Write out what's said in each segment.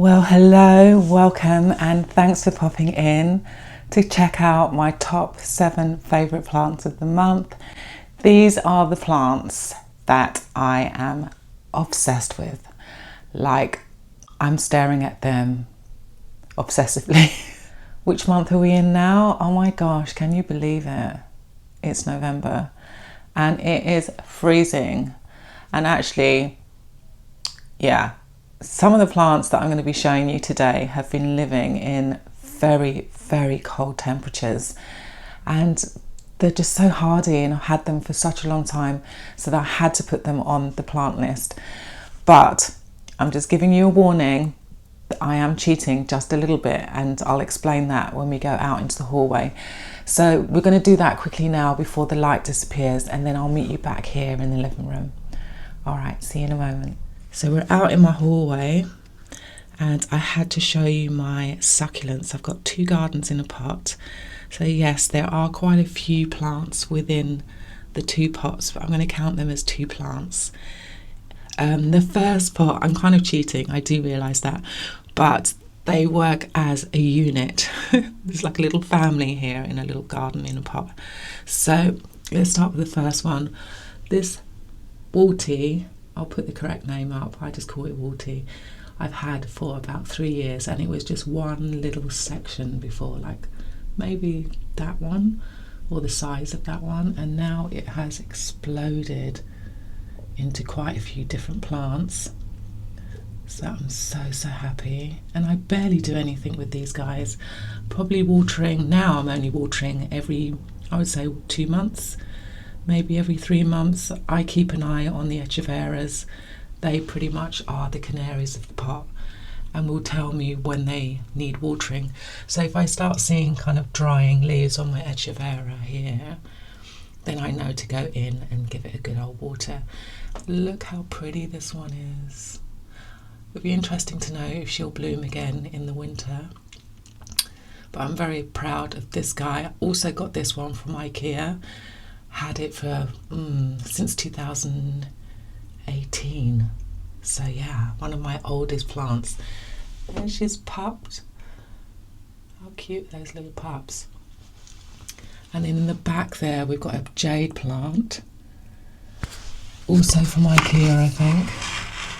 Well, hello, welcome, and thanks for popping in to check out my top 7 favourite plants of the month. These are the plants that I am obsessed with. Like, I'm staring at them obsessively. Which month are we in now? Oh my gosh, can you believe it? It's November and it is freezing. And actually, yeah, some of the plants that I'm going to be showing you today have been living in very, very cold temperatures, and they're just so hardy, and I've had them for such a long time, so that I had to put them on the plant list. But I'm just giving you a warning that I am cheating just a little bit, and I'll explain that when we go out into the hallway. So we're going to do that quickly now before the light disappears, and then I'll meet you back here in the living room. All right, see you in a moment. So we're out in my hallway and I had to show you my succulents. I've got 2 gardens in a pot. So yes, there are quite a few plants within the 2 pots, but I'm going to count them as 2 plants. The first pot, I'm kind of cheating, I do realise that, but they work as a unit. There's like a little family here in a little garden in a pot. So let's start with the first one. This wall tea, I'll put the correct name up, I just call it wall tea, I've had for about 3 years, and it was just one little section before, like maybe that one or the size of that one, and now it has exploded into quite a few different plants. So I'm so happy, and I barely do anything with these guys. Probably watering, now I'm only watering every, I would say 2 months, maybe every 3 months. I keep an eye on the echeveras. They pretty much are the canaries of the pot and will tell me when they need watering. So if I start seeing kind of drying leaves on my echevera here, then I know to go in and give it a good old water. Look how pretty this one is. It'll be interesting to know if she'll bloom again in the winter. But I'm very proud of this guy. I also got this one from IKEA. Had it for since 2018. So yeah, one of my oldest plants. And she's pupped. How cute those little pups. And then in the back there we've got a jade plant. Also from IKEA, I think.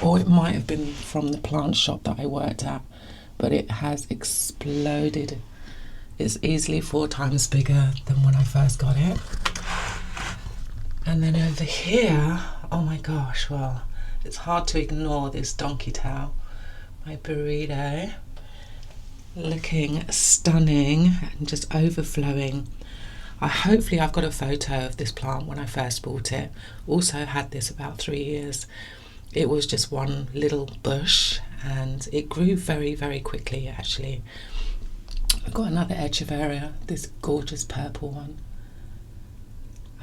Or it might have been from the plant shop that I worked at. But it has exploded. It's easily 4 times bigger than when I first got it. And then over here, oh my gosh, well, it's hard to ignore this donkey tail, my burrito, looking stunning and just overflowing. Hopefully I've got a photo of this plant when I first bought it. Also had this about 3 years. It was just one little bush and it grew very, very quickly actually. I've got another echeveria, this gorgeous purple one.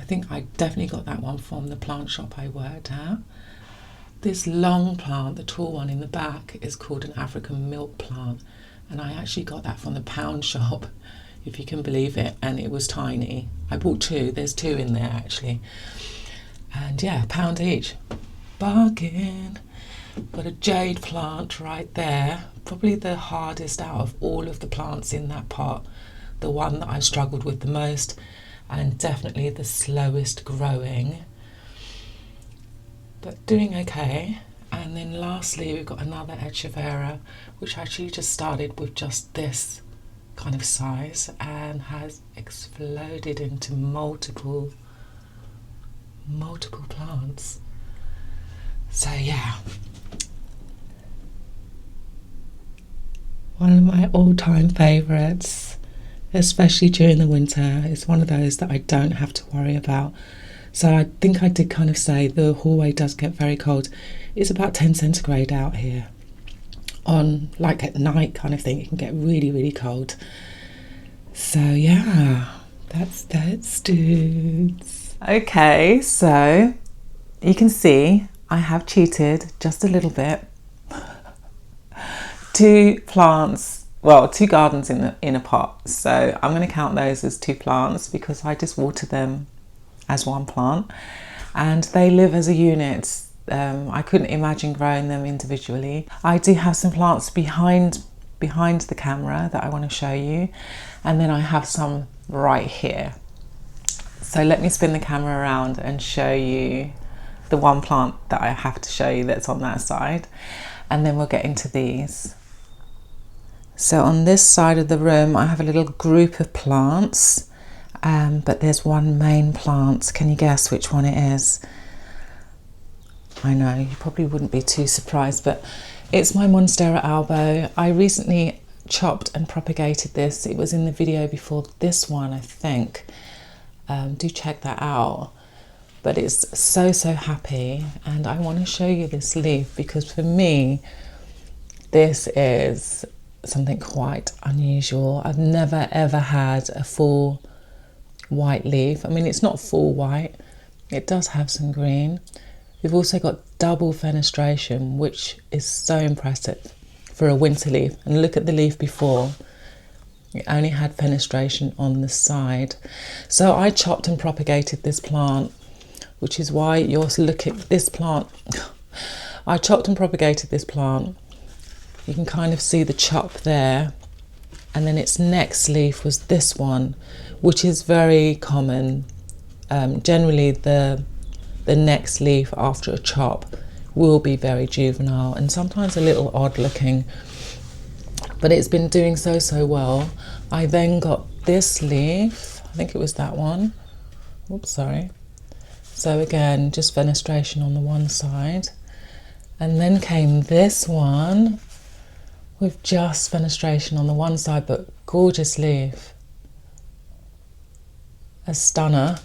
I think I definitely got that one from the plant shop I worked at. This long plant, the tall one in the back, is called an African milk plant, and I actually got that from the pound shop, if you can believe it, and it was tiny. I bought 2, there's 2 in there actually, and yeah, £1 each. Bargain. Got a jade plant right there, probably the hardest out of all of the plants in that pot, the one that I struggled with the most, and definitely the slowest growing, but doing okay. And then lastly we've got another echeveria, which actually just started with just this kind of size and has exploded into multiple plants. So yeah, one of my all-time favourites, especially during the winter. It's one of those that I don't have to worry about. So I think I did kind of say the hallway does get very cold. It's about 10 centigrade out here. On like at night kind of thing, it can get really, really cold. So yeah, that's dudes. Okay, so you can see I have cheated just a little bit. 2 plants, well, 2 gardens in a pot, so I'm going to count those as 2 plants because I just water them as one plant, and they live as a unit. I couldn't imagine growing them individually. I do have some plants behind the camera that I want to show you, and then I have some right here. So let me spin the camera around and show you the one plant that I have to show you that's on that side, and then we'll get into these. So on this side of the room I have a little group of plants, but there's one main plant. Can you guess which one it is? I know, you probably wouldn't be too surprised, but it's my Monstera albo. I recently chopped and propagated this. It was in the video before this one, I think. Do check that out. But it's so happy, and I want to show you this leaf because for me this is something quite unusual. I've never ever had a full white leaf. I mean, it's not full white, it does have some green. We've also got double fenestration, which is so impressive for a winter leaf. And look at the leaf before, it only had fenestration on the side. So I chopped and propagated this plant, which is why you're looking at this plant. I chopped and propagated this plant. You can kind of see the chop there. And then its next leaf was this one, which is very common. Generally the next leaf after a chop will be very juvenile and sometimes a little odd looking, but it's been doing so well. I then got this leaf, I think it was that one. Oops, sorry. So again, just fenestration on the one side, and then came this one with just fenestration on the one side, but gorgeous leaf, a stunner.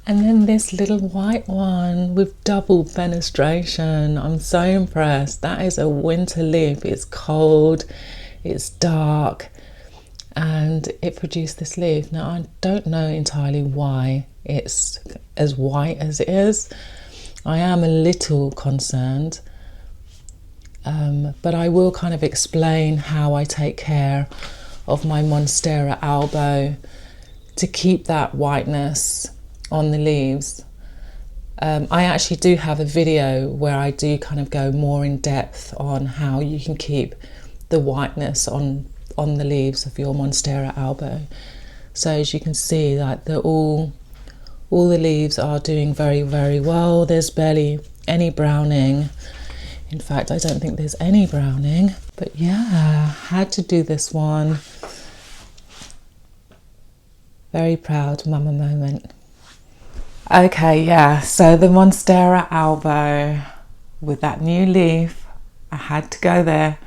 And then this little white one with double fenestration. I'm so impressed. That is a winter leaf. It's cold, it's dark, and it produced this leaf. Now, I don't know entirely why it's as white as it is. I am a little concerned, but I will kind of explain how I take care of my Monstera albo to keep that whiteness on the leaves. I actually do have a video where I do kind of go more in depth on how you can keep the whiteness on the leaves of your Monstera albo. So as you can see, like all the leaves are doing very well. There's barely any browning. In fact, I don't think there's any browning. But yeah, had to do this one. Very proud mama moment. Okay, yeah, so the Monstera albo with that new leaf, I had to go there.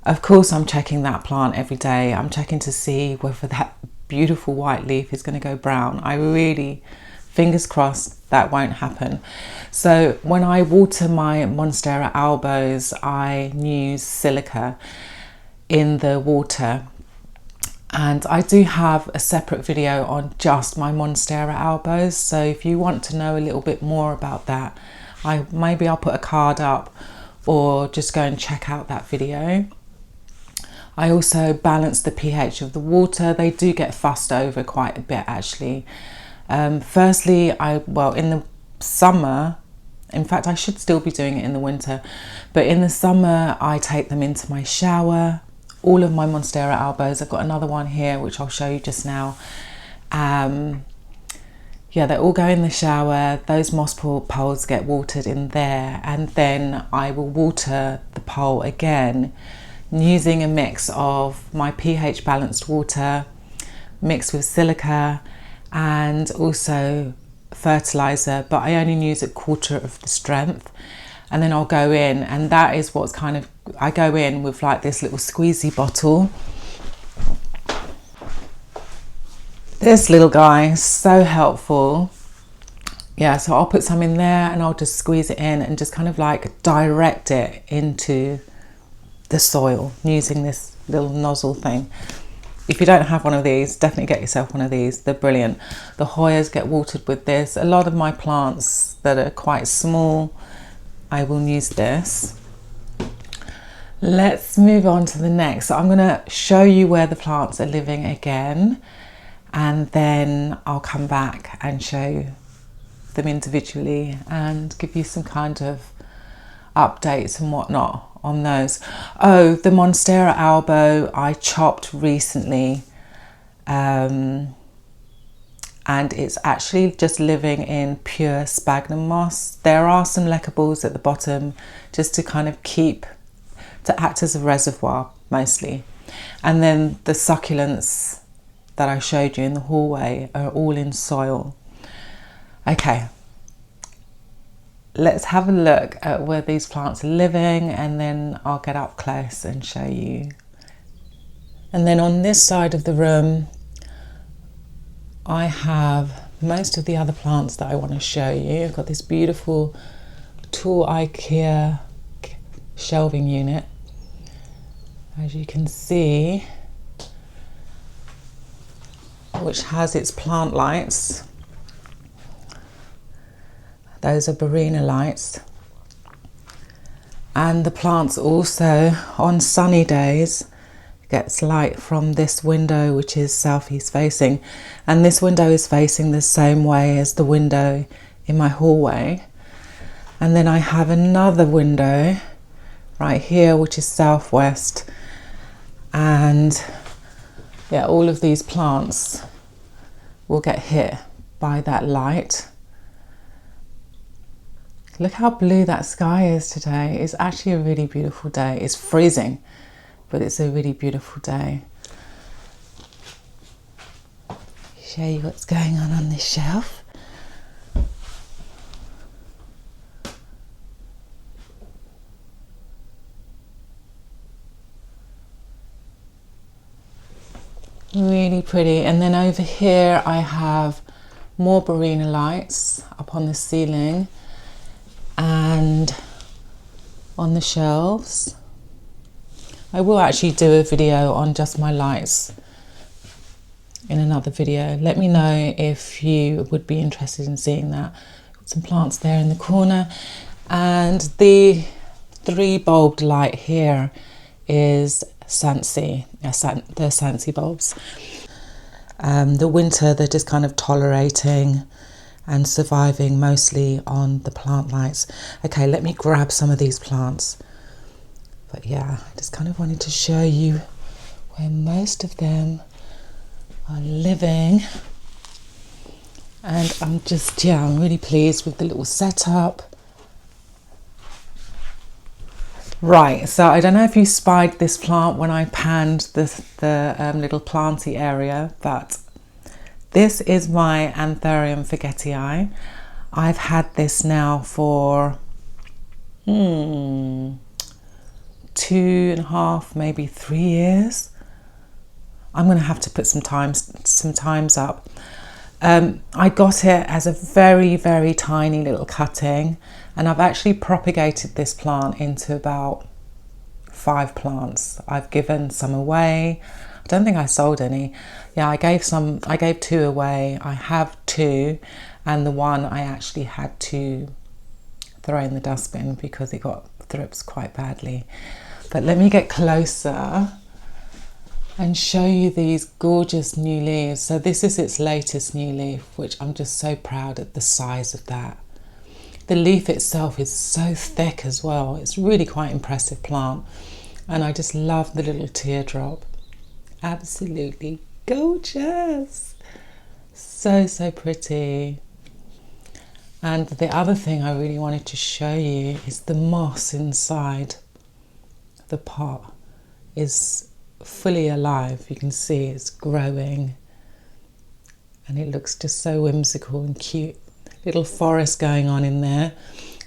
Of course, I'm checking that plant every day. I'm checking to see whether that beautiful white leaf is going to go brown. I really, fingers crossed, that won't happen. So when I water my Monstera albos, I use silica in the water. And I do have a separate video on just my Monstera albos. So if you want to know a little bit more about that, maybe I'll put a card up or just go and check out that video. I also balance the pH of the water. They do get fussed over quite a bit actually. Firstly, in the summer, in fact I should still be doing it in the winter, but in the summer I take them into my shower. All of my Monstera albos, I've got another one here which I'll show you just now. Yeah, they all go in the shower. Those moss poles get watered in there, and then I will water the pole again using a mix of my pH balanced water mixed with silica and also fertilizer, but I only use a quarter of the strength. And then I'll go in, and that is what's kind of, I go in with like this little squeezy bottle. This little guy is so helpful. Yeah, so I'll put some in there and I'll just squeeze it in and just kind of like direct it into the soil using this little nozzle thing. If you don't have one of these, definitely get yourself one of these. They're brilliant. The Hoyas get watered with this. A lot of my plants that are quite small, I will use this. Let's move on to the next. So I'm going to show you where the plants are living again, and then I'll come back and show them individually and give you some kind of updates and whatnot on those. Oh, the Monstera albo I chopped recently, and it's actually just living in pure sphagnum moss. There are some leca balls at the bottom just to kind of act as a reservoir mostly. And then the succulents that I showed you in the hallway are all in soil. Okay, let's have a look at where these plants are living, and then I'll get up close and show you. And then on this side of the room, I have most of the other plants that I want to show you. I've got this beautiful tall IKEA shelving unit, as you can see, which has its plant lights. Those are Barina lights. And the plants also, on sunny days, gets light from this window, which is southeast facing. And this window is facing the same way as the window in my hallway. And then I have another window right here, which is southwest. And yeah, all of these plants will get hit by that light. Look how blue that sky is today. It's actually a really beautiful day. It's freezing, but it's a really beautiful day. Show you what's going on this shelf. Really pretty. And then over here I have more Barina lights up on the ceiling and on the shelves. I will actually do a video on just my lights in another video. Let me know if you would be interested in seeing that. Got some plants there in the corner, and the 3-bulbed light here is Sansi, the Sansi bulbs. The winter they're just kind of tolerating and surviving mostly on the plant lights. Okay, let me grab some of these plants. But yeah, I just kind of wanted to show you where most of them are living. And I'm really pleased with the little setup. Right, so I don't know if you spied this plant when I panned the little planty area, but this is my Anthurium forgetii. I've had this now for 2.5, maybe 3 years. I'm going to have to put some times up. I got it as a very, very tiny little cutting, and I've actually propagated this plant into about 5 plants. I've given some away. I don't think I sold any. Yeah, I gave 2 away. I have 2, and the one I actually had to throw in the dustbin because it got thrips quite badly. But let me get closer and show you these gorgeous new leaves. So this is its latest new leaf, which I'm just so proud at the size of that. The leaf itself is so thick as well. It's really quite impressive plant. And I just love the little teardrop. Absolutely gorgeous. So, so pretty. And the other thing I really wanted to show you is the moss inside the pot is fully alive. You can see it's growing and it looks just so whimsical and cute. Little forest going on in there.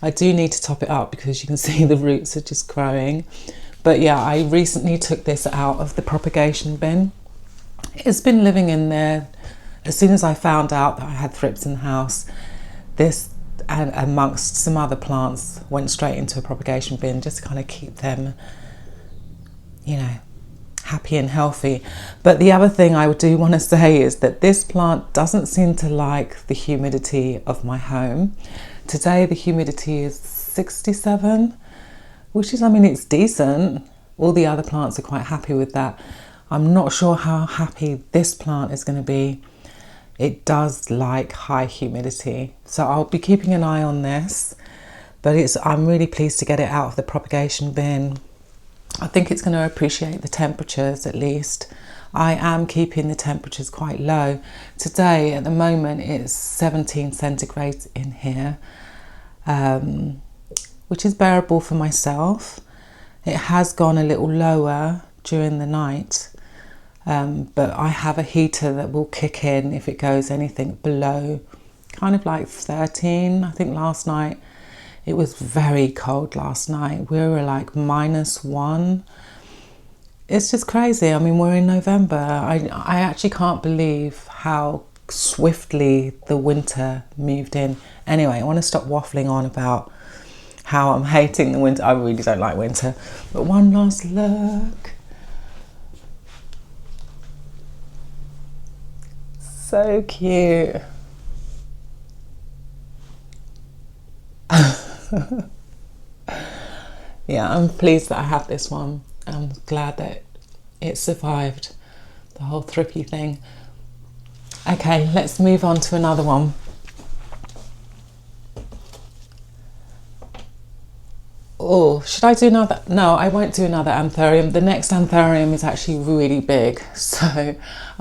I do need to top it up because you can see the roots are just growing. But yeah, I recently took this out of the propagation bin. It's been living in there. As soon as I found out that I had thrips in the house, this and amongst some other plants went straight into a propagation bin just to kind of keep them, you know, happy and healthy. But the other thing I do want to say is that this plant doesn't seem to like the humidity of my home. Today the humidity is 67, which is, I mean, it's decent. All the other plants are quite happy with that. I'm not sure how happy this plant is going to be. it does like high humidity. So I'll be keeping an eye on this, but I'm really pleased to get it out of the propagation bin. I think it's going to appreciate the temperatures at least. I am keeping the temperatures quite low. Today, at the moment, it's 17 centigrade in here, which is bearable for myself. It has gone a little lower during the night, but I have a heater that will kick in if it goes anything below kind of like 13. I think last night, it was very cold last night. We were like -1. It's just crazy. I mean, we're in November. I actually can't believe how swiftly the winter moved in. Anyway, I want to stop waffling on about how I'm hating the winter. I really don't like winter. But one last look. So cute. Yeah, I'm pleased that I have this one. I'm glad that it survived the whole thrippy thing. Okay, let's move on to another one. Oh, should I do another? No, I won't do another anthurium. The next anthurium is actually really big, so I'm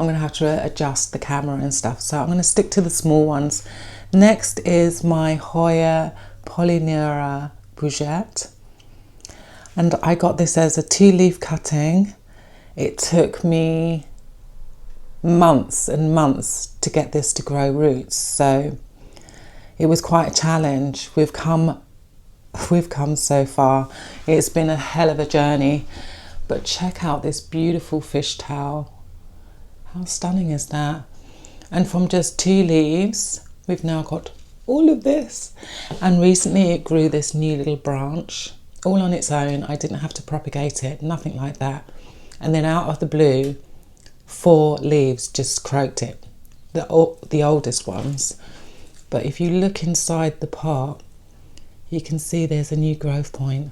going to have to adjust the camera and stuff. So I'm going to stick to the small ones. Next is my Hoya Polyneura Bougette. And I got this as a 2-leaf cutting. It took me months and months to get this to grow roots. So it was quite a challenge. We've come so far. It's been a hell of a journey. But check out this beautiful fish towel. How stunning is that? And from just 2 leaves, we've now got all of this. And recently it grew this new little branch. All on its own. I didn't have to propagate it, nothing like that. And then out of the blue, 4 leaves just croaked it, the oldest ones. But if you look inside the pot, you can see there's a new growth point.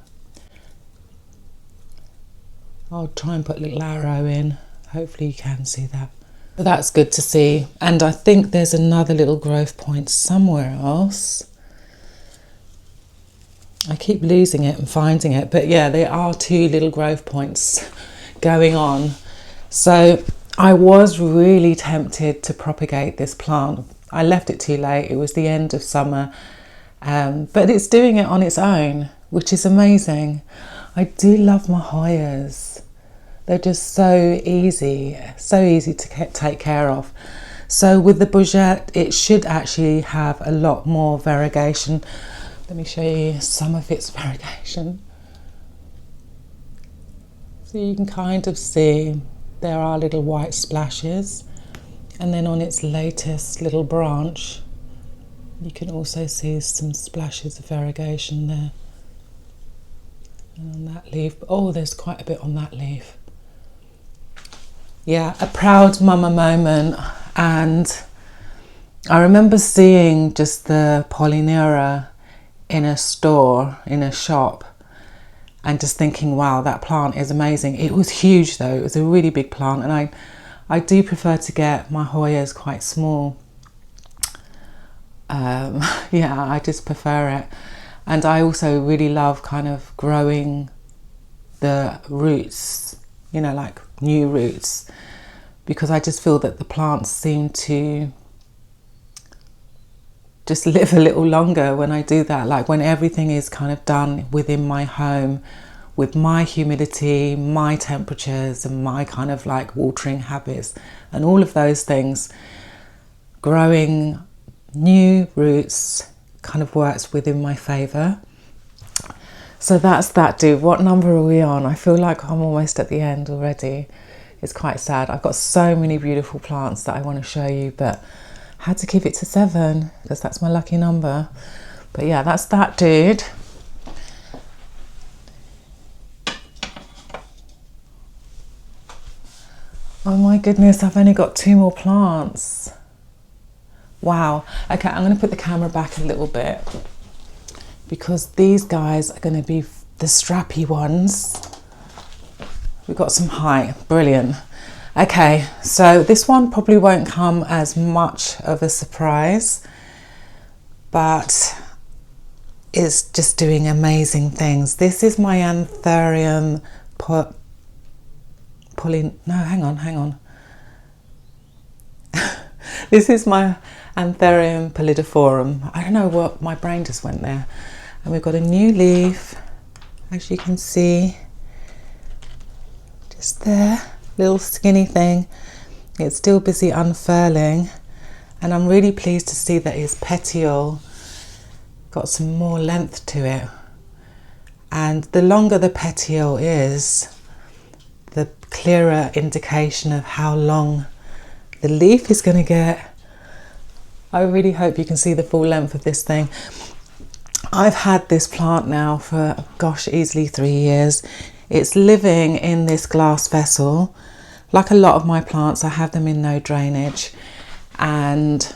I'll try and put a little arrow in. Hopefully you can see that. But that's good to see. And I think there's another little growth point somewhere else. I keep losing it and finding it, but yeah, there are 2 little growth points going on. So I was really tempted to propagate this plant. I left it too late. It was the end of summer, but it's doing it on its own, which is amazing. I do love my Hoyas. They're just so easy to take care of. So with the Bougette, it should actually have a lot more variegation. Let me show you some of its variegation. So you can kind of see there are little white splashes, and then on its latest little branch you can also see some splashes of variegation there. And on that leaf, oh, there's quite a bit on that leaf. Yeah, a proud mama moment. And I remember seeing just the Polyneura in a store, in a shop, and just thinking, wow, that plant is amazing. It was huge though. It was a really big plant, and I do prefer to get my Hoyas quite small. Yeah, I just prefer it. And I also really love kind of growing the roots, you know, like new roots, because I just feel that the plants seem to just live a little longer when I do that. Like when everything is kind of done within my home, with my humidity, my temperatures, and my kind of like watering habits and all of those things, growing new roots kind of works within my favour. So that's that, dude. What number are we on? I feel like I'm almost at the end already. It's quite sad. I've got so many beautiful plants that I want to show you, but I had to keep it to 7 because that's my lucky number. But yeah, that's that, dude. Oh my goodness, I've only got 2 more plants. Wow. Okay, I'm going to put the camera back a little bit because these guys are going to be the strappy ones. We've got some height, brilliant. Okay, so this one probably won't come as much of a surprise, but it's just doing amazing things. This is my Anthurium hang on. This is my Anthurium pallidiforum. I don't know what, my brain just went there. And we've got a new leaf, as you can see, just there, little skinny thing. It's still busy unfurling, and I'm really pleased to see that its petiole got some more length to it. And the longer the petiole is, the clearer indication of how long the leaf is going to get. I really hope you can see the full length of this thing. I've had this plant now for, gosh, easily 3 years. It's living in this glass vessel. Like a lot of my plants, I have them in no drainage, and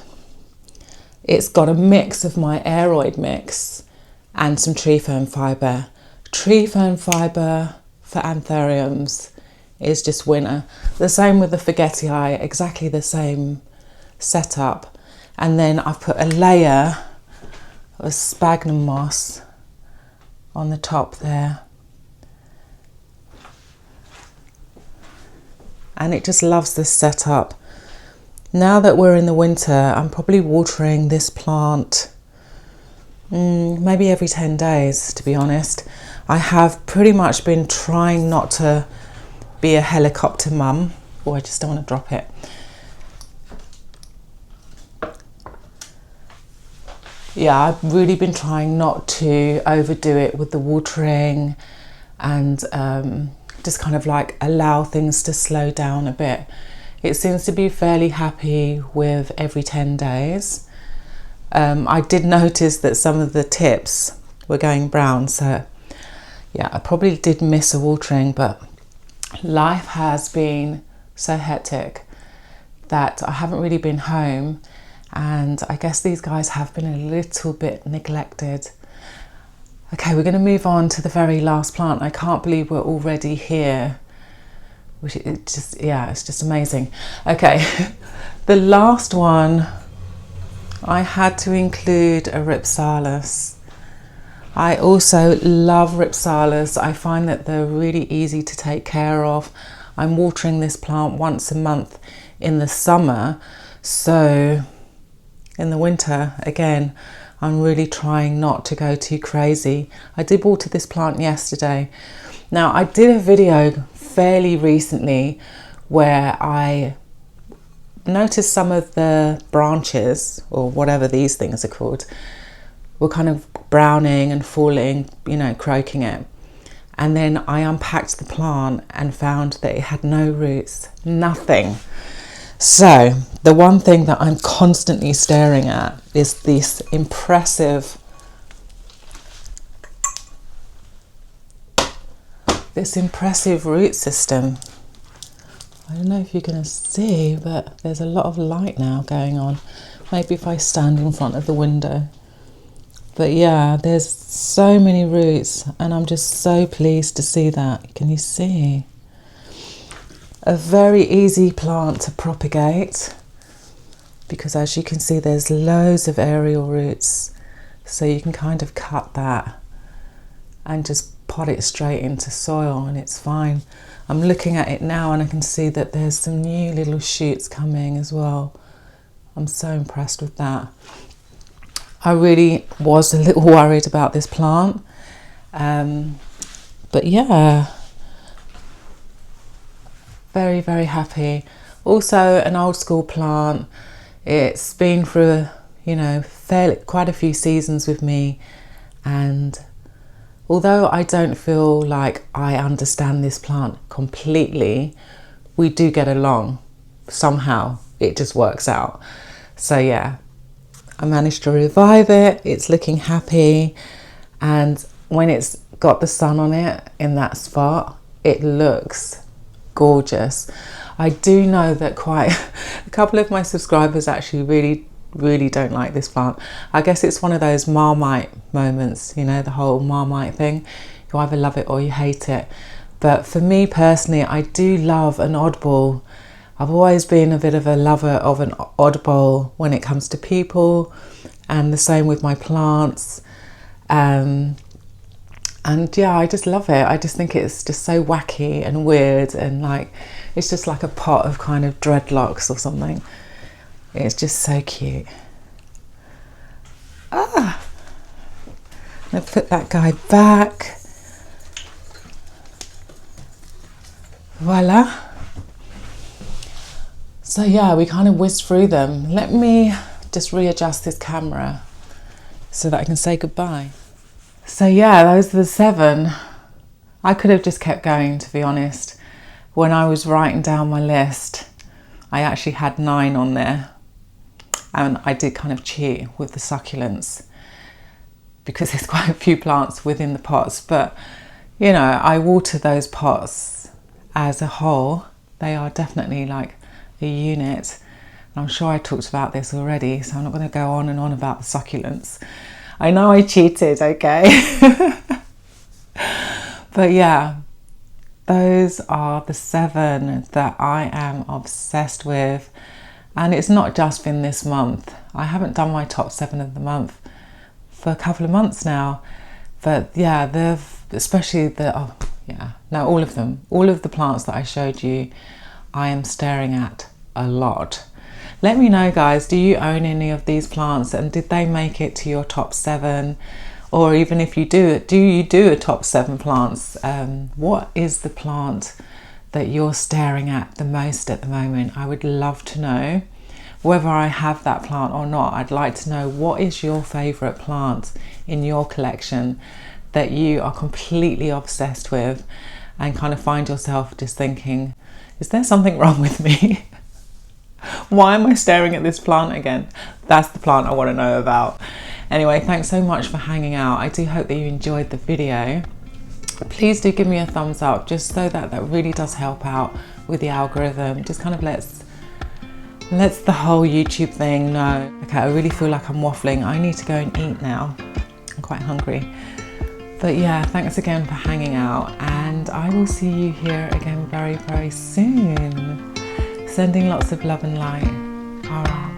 it's got a mix of my aeroid mix and some tree fern fibre. Tree fern fibre for anthuriums is just winner. The same with the forgetii, exactly the same setup. And then I've put a layer of sphagnum moss on the top there. And it just loves this setup. Now that we're in the winter, I'm probably watering this plant maybe every 10 days, to be honest. I have pretty much been trying not to be a helicopter mum. Oh, I just don't want to drop it. Yeah, I've really been trying not to overdo it with the watering, and just kind of like allow things to slow down a bit. It seems to be fairly happy with every 10 days. I did notice that some of the tips were going brown, so yeah, I probably did miss a watering, but life has been so hectic that I haven't really been home, and I guess these guys have been a little bit neglected. Okay, we're going to move on to the very last plant. I can't believe we're already here, which it's just amazing. Okay, the last one, I had to include a Ripsalis. I also love Ripsalis. I find that they're really easy to take care of. I'm watering this plant once a month in the summer, so in the winter, again, I'm really trying not to go too crazy. I did water this plant yesterday. Now, I did a video fairly recently where I noticed some of the branches, or whatever these things are called, were kind of browning and falling, croaking it. And then I unpacked the plant and found that it had no roots, nothing. So the one thing that I'm constantly staring at is this impressive root system. I don't know if you're going to see, but there's a lot of light now going on. Maybe if I stand in front of the window. But yeah, there's so many roots, and I'm just so pleased to see that. Can you see? A very easy plant to propagate, because as you can see, there's loads of aerial roots, so you can kind of cut that and just pot it straight into soil and it's fine. I'm looking at it now and I can see that there's some new little shoots coming as well. I'm so impressed with that. I really was a little worried about this plant, but yeah, very, very happy. Also an old school plant. It's been through, quite a few seasons with me, and although I don't feel like I understand this plant completely, we do get along. Somehow it just works out. So yeah, I managed to revive it. It's looking happy, and when it's got the sun on it in that spot, it looks gorgeous. I do know that quite a couple of my subscribers actually really don't like this plant. I guess it's one of those Marmite moments, the whole Marmite thing. You either love it or you hate it. But for me personally, I do love an oddball, I've always been a bit of a lover of an oddball when it comes to people, and the same with my plants. And yeah, I just love it. I just think it's just so wacky and weird, and like it's just like a pot of kind of dreadlocks or something. It's just so cute. Let's put that guy back. Voila. So yeah, we kind of whizzed through them. Let me just readjust this camera so that I can say goodbye. So yeah, those are the 7. I could have just kept going, to be honest. When I was writing down my list, I actually had 9 on there. And I did kind of cheat with the succulents because there's quite a few plants within the pots. But, you know, I water those pots as a whole. They are definitely like a unit. And I'm sure I talked about this already, so I'm not going to go on and on about the succulents. I know I cheated, okay? But yeah, those are the 7 that I am obsessed with. And it's not just been this month. I haven't done my top 7 of the month for a couple of months now. But yeah, especially all of them. All of the plants that I showed you, I am staring at a lot. Let me know, guys, do you own any of these plants, and did they make it to your top 7? Or even if you do you do a top 7 plants? What is the plant that you're staring at the most at the moment? I would love to know. Whether I have that plant or not, I'd like to know, what is your favourite plant in your collection that you are completely obsessed with and kind of find yourself just thinking, is there something wrong with me? Why am I staring at this plant again? That's the plant I want to know about. Anyway, thanks so much for hanging out. I do hope that you enjoyed the video. Please do give me a thumbs up, just so that really does help out with the algorithm. Just kind of lets the whole YouTube thing know. Okay, I really feel like I'm waffling. I need to go and eat now. I'm quite hungry. But yeah, thanks again for hanging out, and I will see you here again very, very soon. Sending lots of love and light. All right.